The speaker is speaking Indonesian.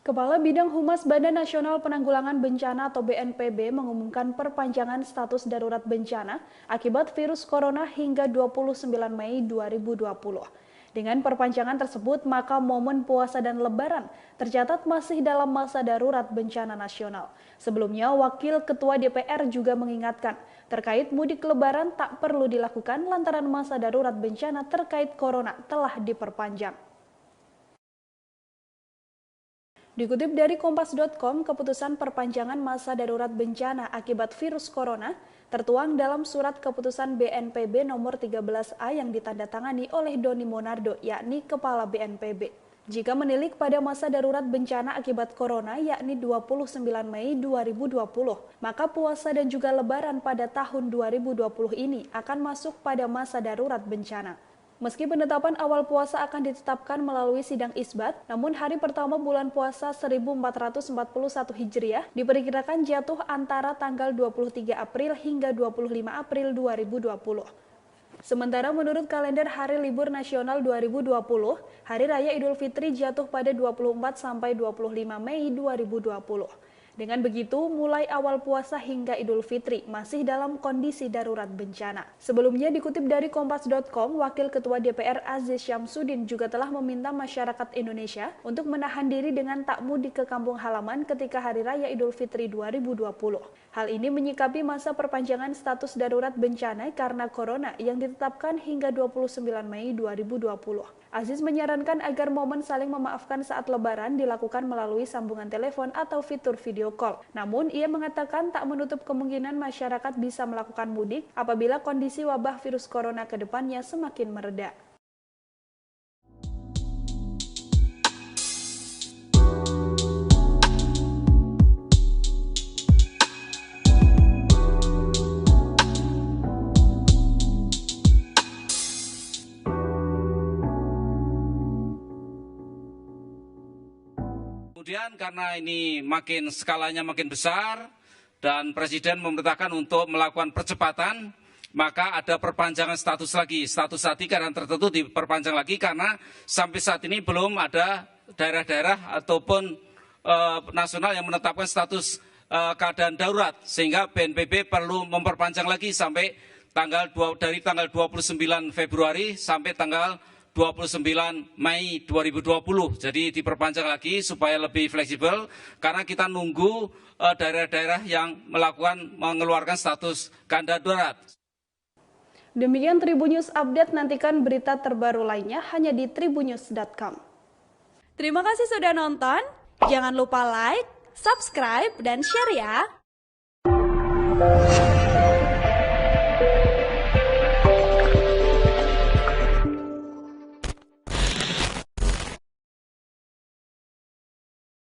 Kepala Bidang Humas Badan Nasional Penanggulangan Bencana atau BNPB mengumumkan perpanjangan status darurat bencana akibat virus corona hingga 29 Mei 2020. Dengan perpanjangan tersebut, maka momen puasa dan lebaran tercatat masih dalam masa darurat bencana nasional. Sebelumnya, Wakil Ketua DPR juga mengingatkan terkait mudik lebaran tak perlu dilakukan lantaran masa darurat bencana terkait corona telah diperpanjang. Dikutip dari Kompas.com, keputusan perpanjangan masa darurat bencana akibat virus corona tertuang dalam surat keputusan BNPB nomor 13A yang ditandatangani oleh Doni Monardo, yakni Kepala BNPB. Jika menilik pada masa darurat bencana akibat corona, yakni 29 Mei 2020, maka puasa dan juga lebaran pada tahun 2020 ini akan masuk pada masa darurat bencana. Meski penetapan awal puasa akan ditetapkan melalui sidang isbat, namun hari pertama bulan puasa 1441 Hijriah diperkirakan jatuh antara tanggal 23 April hingga 25 April 2020. Sementara menurut kalender Hari Libur Nasional 2020, Hari Raya Idul Fitri jatuh pada 24 sampai 25 Mei 2020. Dengan begitu, mulai awal puasa hingga Idul Fitri masih dalam kondisi darurat bencana. Sebelumnya dikutip dari Kompas.com, Wakil Ketua DPR Aziz Syamsuddin juga telah meminta masyarakat Indonesia untuk menahan diri dengan tak mudik ke kampung halaman ketika Hari Raya Idul Fitri 2020. Hal ini menyikapi masa perpanjangan status darurat bencana karena corona yang ditetapkan hingga 29 Mei 2020. Aziz menyarankan agar momen saling memaafkan saat lebaran dilakukan melalui sambungan telepon atau fitur video call. Namun, ia mengatakan tak menutup kemungkinan masyarakat bisa melakukan mudik apabila kondisi wabah virus corona ke depannya semakin mereda. Kemudian karena ini skalanya makin besar dan Presiden memerintahkan untuk melakukan percepatan, maka ada perpanjangan status lagi. Status tingkatan tertentu diperpanjang lagi karena sampai saat ini belum ada daerah-daerah ataupun nasional yang menetapkan status keadaan darurat. Sehingga BNPB perlu memperpanjang lagi sampai dari tanggal 29 Februari sampai tanggal 29 Mei 2020. Jadi diperpanjang lagi supaya lebih fleksibel karena kita nunggu daerah-daerah yang mengeluarkan status keadaan darurat. Demikian Tribunnews Update, nantikan berita terbaru lainnya hanya di tribunnews.com. Terima kasih sudah nonton, jangan lupa like, subscribe, dan share ya.